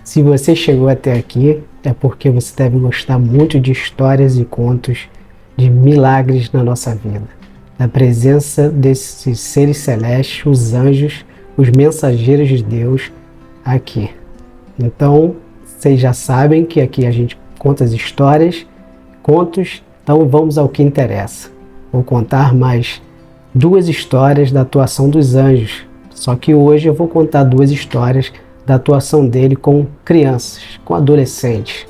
Se você chegou até aqui, é porque você deve gostar muito de histórias e contos de milagres na nossa vida, da presença desses seres celestes, os anjos, os mensageiros de Deus aqui. Então, vocês já sabem que aqui a gente conta as histórias, contos, então vamos ao que interessa. Vou contar mais 2 histórias da atuação dos anjos, só que hoje eu vou contar 2 histórias da atuação dele com crianças, com adolescentes.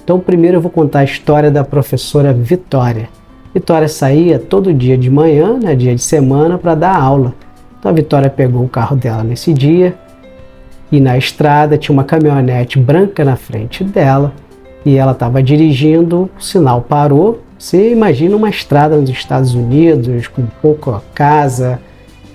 Então primeiro eu vou contar a história da professora Vitória. Vitória saía todo dia de manhã, dia de semana, para dar aula. Então a Vitória pegou o carro dela nesse dia e na estrada tinha uma caminhonete branca na frente dela e ela estava dirigindo, o sinal parou. Você imagina uma estrada nos Estados Unidos, com pouca casa,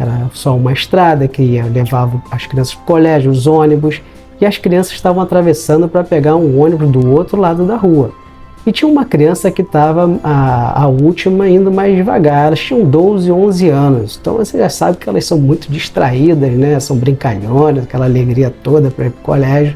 era só uma estrada que levava as crianças para o colégio, os ônibus, e as crianças estavam atravessando para pegar um ônibus do outro lado da rua. E tinha uma criança que estava, a última, indo mais devagar. Elas tinham 12, 11 anos. Então você já sabe que elas são muito distraídas, são brincalhonas, aquela alegria toda para ir para o colégio.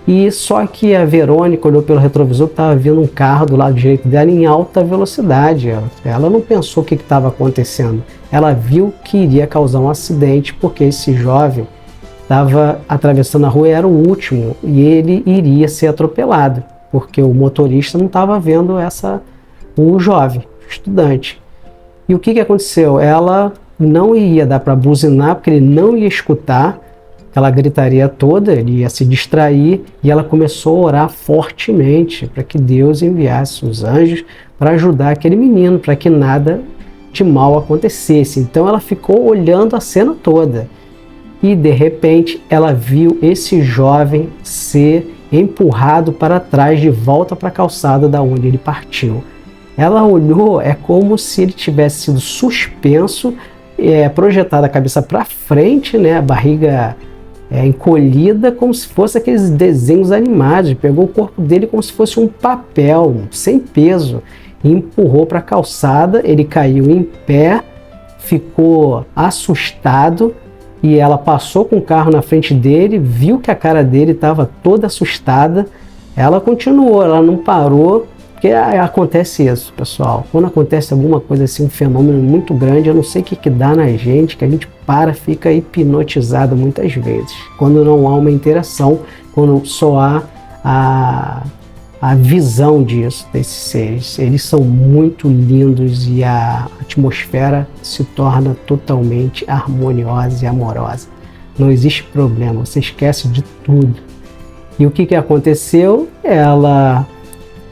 E só que a Verônica olhou pelo retrovisor que estava vindo um carro do lado direito dela em alta velocidade. Ela não pensou o que estava acontecendo. Ela viu que iria causar um acidente porque esse jovem estava atravessando a rua e era o último e ele iria ser atropelado, porque o motorista não estava vendo o jovem, o estudante. E o que aconteceu? Ela não ia dar para buzinar porque ele não ia escutar aquela gritaria toda, ele ia se distrair e ela começou a orar fortemente para que Deus enviasse os anjos para ajudar aquele menino, para que nada de mal acontecesse. Então ela ficou olhando a cena toda e de repente ela viu esse jovem ser empurrado para trás de volta para a calçada da onde ele partiu. Ela olhou, é como se ele tivesse sido suspenso, projetado a cabeça para frente, a barriga encolhida, como se fosse aqueles desenhos animados. Pegou o corpo dele como se fosse um papel, sem peso, e empurrou para a calçada. Ele caiu em pé, ficou assustado, e ela passou com o carro na frente dele, viu que a cara dele estava toda assustada. Ela continuou, ela não parou, porque acontece isso, pessoal. Quando acontece alguma coisa assim, um fenômeno muito grande, eu não sei o que dá na gente, que a gente fica hipnotizado muitas vezes. Quando não há uma interação, quando só há a visão desses seres. Eles são muito lindos e a atmosfera se torna totalmente harmoniosa e amorosa. Não existe problema, você esquece de tudo. E o que aconteceu? Ela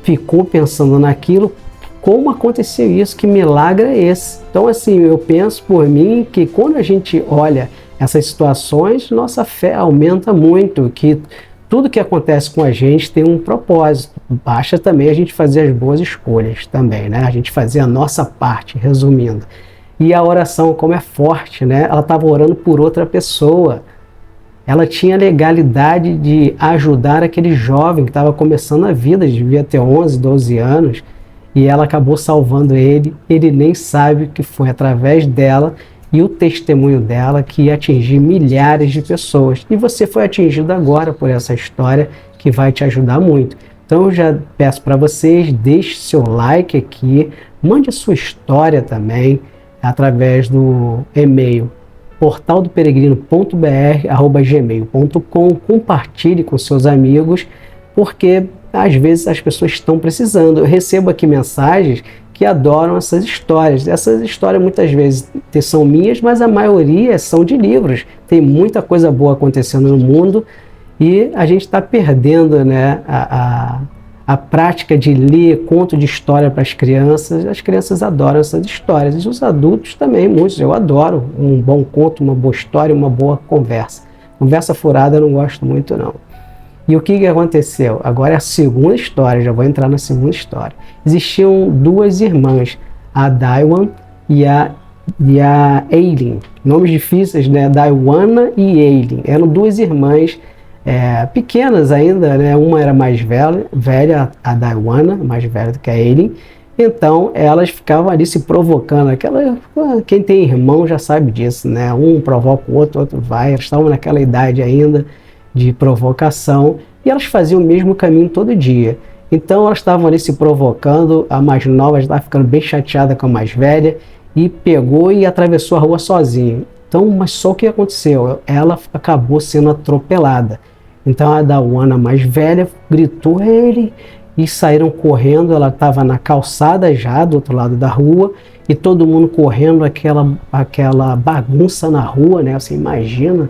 ficou pensando naquilo, como aconteceu isso, que milagre é esse? Então assim, eu penso por mim que quando a gente olha essas situações, nossa fé aumenta muito, que tudo que acontece com a gente tem um propósito. Basta também a gente fazer as boas escolhas também, A gente fazer a nossa parte, resumindo. E a oração, como é forte, Ela estava orando por outra pessoa. Ela tinha legalidade de ajudar aquele jovem que estava começando a vida, devia ter 11, 12 anos, e ela acabou salvando ele. Ele nem sabe que foi através dela e o testemunho dela que ia atingir milhares de pessoas. E você foi atingido agora por essa história que vai te ajudar muito. Então eu já peço para vocês, deixe seu like aqui, mande a sua história também através do e-mail portaldoperegrino.br@gmail.com. Compartilhe com seus amigos, porque às vezes as pessoas estão precisando. Eu recebo aqui mensagens que adoram essas histórias. Essas histórias muitas vezes são minhas, mas a maioria são de livros. Tem muita coisa boa acontecendo no mundo e a gente está perdendo a prática de ler conto de história para as crianças. As crianças adoram essas histórias e os adultos também, muitos. Eu adoro um bom conto, uma boa história, uma boa conversa. Conversa furada eu não gosto muito não. E o que aconteceu? Agora é a segunda história, já vou entrar na segunda história. Existiam 2 irmãs, a Daiwan e a Eileen. Nomes difíceis, Daiwana e Eileen. Eram 2 irmãs pequenas ainda, Uma era mais velha, a Daiwana, mais velha do que a Eileen. Então elas ficavam ali se provocando, quem tem irmão já sabe disso, Um provoca o outro vai, elas estavam naquela idade ainda de provocação, e elas faziam o mesmo caminho todo dia. Então elas estavam ali se provocando, a mais nova estava ficando bem chateada com a mais velha, e pegou e atravessou a rua sozinha. Então, mas só o que aconteceu? Ela acabou sendo atropelada. Então a Dawana mais velha gritou ele e saíram correndo. Ela estava na calçada já, do outro lado da rua, e todo mundo correndo, aquela bagunça na rua, né? Você imagina?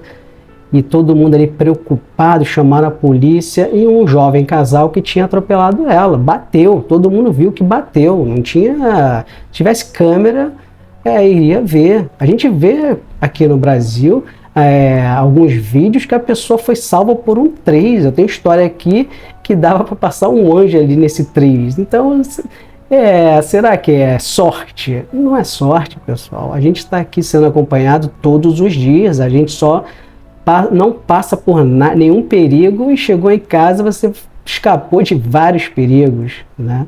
E todo mundo ali preocupado, chamaram a polícia, e um jovem casal que tinha atropelado ela, bateu, todo mundo viu que bateu, não tinha, se tivesse câmera, iria ver. A gente vê aqui no Brasil alguns vídeos que a pessoa foi salva por um triz. Eu tenho história aqui que dava para passar um anjo ali nesse triz. Então, será que é sorte? Não é sorte, pessoal. A gente está aqui sendo acompanhado todos os dias, a gente só não passa por nenhum perigo, e chegou em casa, você escapou de vários perigos, né?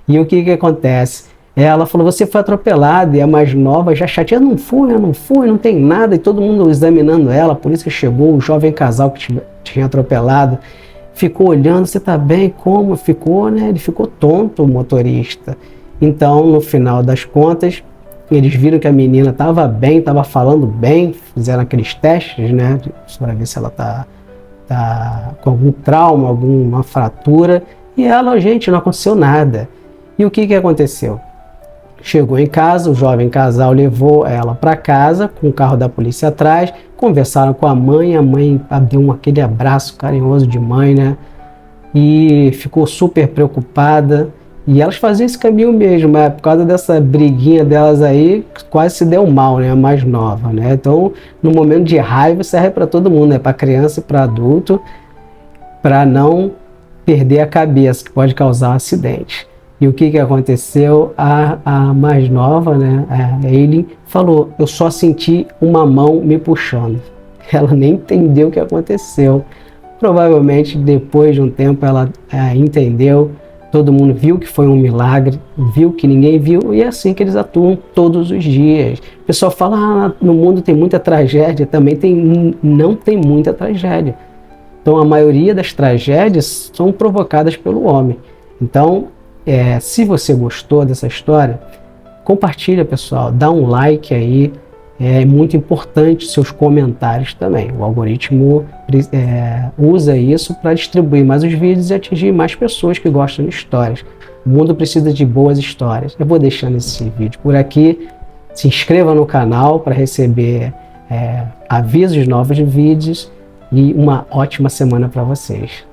E o que acontece? Ela falou, você foi atropelada, e a mais nova já chateada, eu não fui, não tem nada, e todo mundo examinando ela, por isso que chegou o jovem casal que tinha atropelado, ficou olhando, você tá bem? Como? Ficou, né? Ele ficou tonto, o motorista. Então, no final das contas, eles viram que a menina estava bem, estava falando bem, fizeram aqueles testes, né, para ver se ela tá com algum trauma, alguma fratura, e ela, gente, não aconteceu nada. E o que aconteceu? Chegou em casa, o jovem casal levou ela para casa, com o carro da polícia atrás, conversaram com a mãe deu aquele abraço carinhoso de mãe, né, e ficou super preocupada. E elas faziam esse caminho mesmo, mas por causa dessa briguinha delas aí, quase se deu mal, né? A mais nova, né? Então, no momento de raiva, serve para todo mundo, né? Para criança e para adulto, para não perder a cabeça, que pode causar acidente. E o que aconteceu? A mais nova, né? A Eileen falou, eu só senti uma mão me puxando. Ela nem entendeu o que aconteceu. Provavelmente, depois de um tempo, ela entendeu. Todo mundo viu que foi um milagre, viu que ninguém viu, e é assim que eles atuam todos os dias. O pessoal fala, no mundo tem muita tragédia, também não tem muita tragédia. Então a maioria das tragédias são provocadas pelo homem. Então, se você gostou dessa história, compartilha, pessoal, dá um like aí. É muito importante seus comentários também. O algoritmo usa isso para distribuir mais os vídeos e atingir mais pessoas que gostam de histórias. O mundo precisa de boas histórias. Eu vou deixando esse vídeo por aqui. Se inscreva no canal para receber avisos novos de vídeos, e uma ótima semana para vocês.